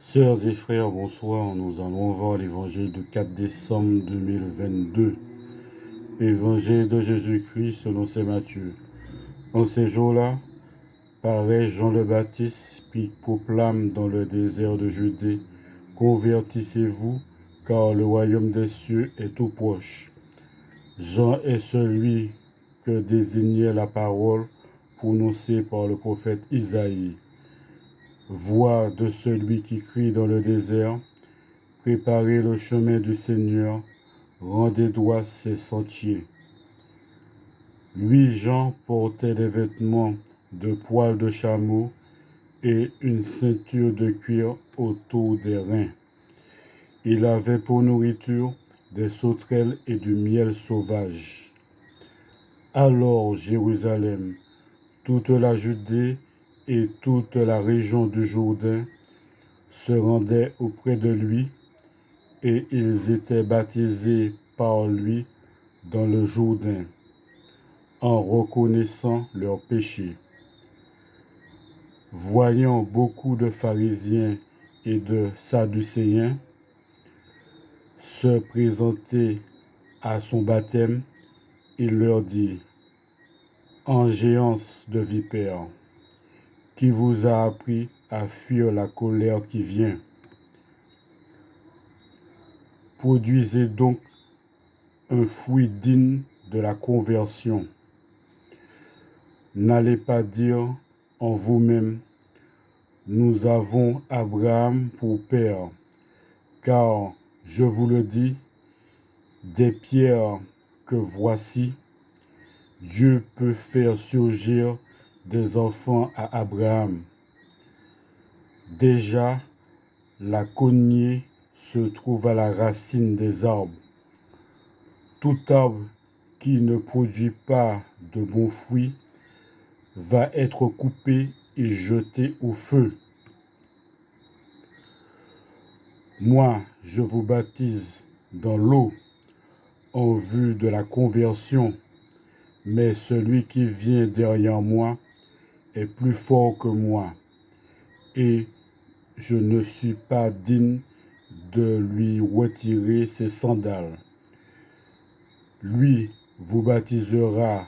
Sœurs et frères, bonsoir. Nous allons voir l'évangile du 4 décembre 2022. Évangile de Jésus-Christ selon saint Matthieu. En ces jours-là, paraît Jean le Baptiste, puis proclame dans le désert de Judée, « Convertissez-vous, car le royaume des cieux est tout proche. » Jean est celui que désignait la parole prononcée par le prophète Isaïe. Voix de celui qui crie dans le désert, « Préparez le chemin du Seigneur, rendez droits ses sentiers. » Lui, Jean, portait des vêtements de poils de chameau et une ceinture de cuir autour des reins. Il avait pour nourriture des sauterelles et du miel sauvage. Alors Jérusalem, toute la Judée et toute la région du Jourdain se rendaient auprès de lui, et ils étaient baptisés par lui dans le Jourdain, en reconnaissant leurs péchés. Voyant beaucoup de pharisiens et de sadducéens se présenter à son baptême, il leur dit, « En géance de vipères, qui vous a appris à fuir la colère qui vient? Produisez donc un fruit digne de la conversion. N'allez pas dire en vous-même, nous avons Abraham pour père, car, je vous le dis, des pierres que voici, Dieu peut faire surgir des enfants à Abraham. Déjà, la cognée se trouve à la racine des arbres. Tout arbre qui ne produit pas de bons fruits va être coupé et jeté au feu. Moi, je vous baptise dans l'eau en vue de la conversion, mais celui qui vient derrière moi est plus fort que moi, et je ne suis pas digne de lui retirer ses sandales. Lui vous baptisera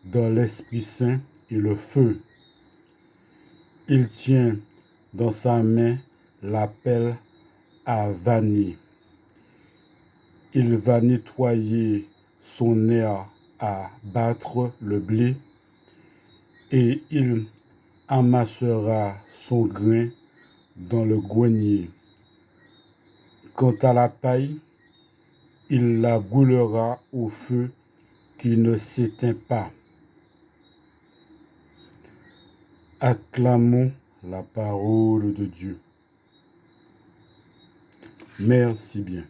dans l'Esprit Saint et le feu. Il tient dans sa main la pelle à vanner. Il va nettoyer son aire à battre le blé, et il amassera son grain dans le grenier. Quant à la paille, il la brûlera au feu qui ne s'éteint pas. Acclamons la parole de Dieu. Merci bien.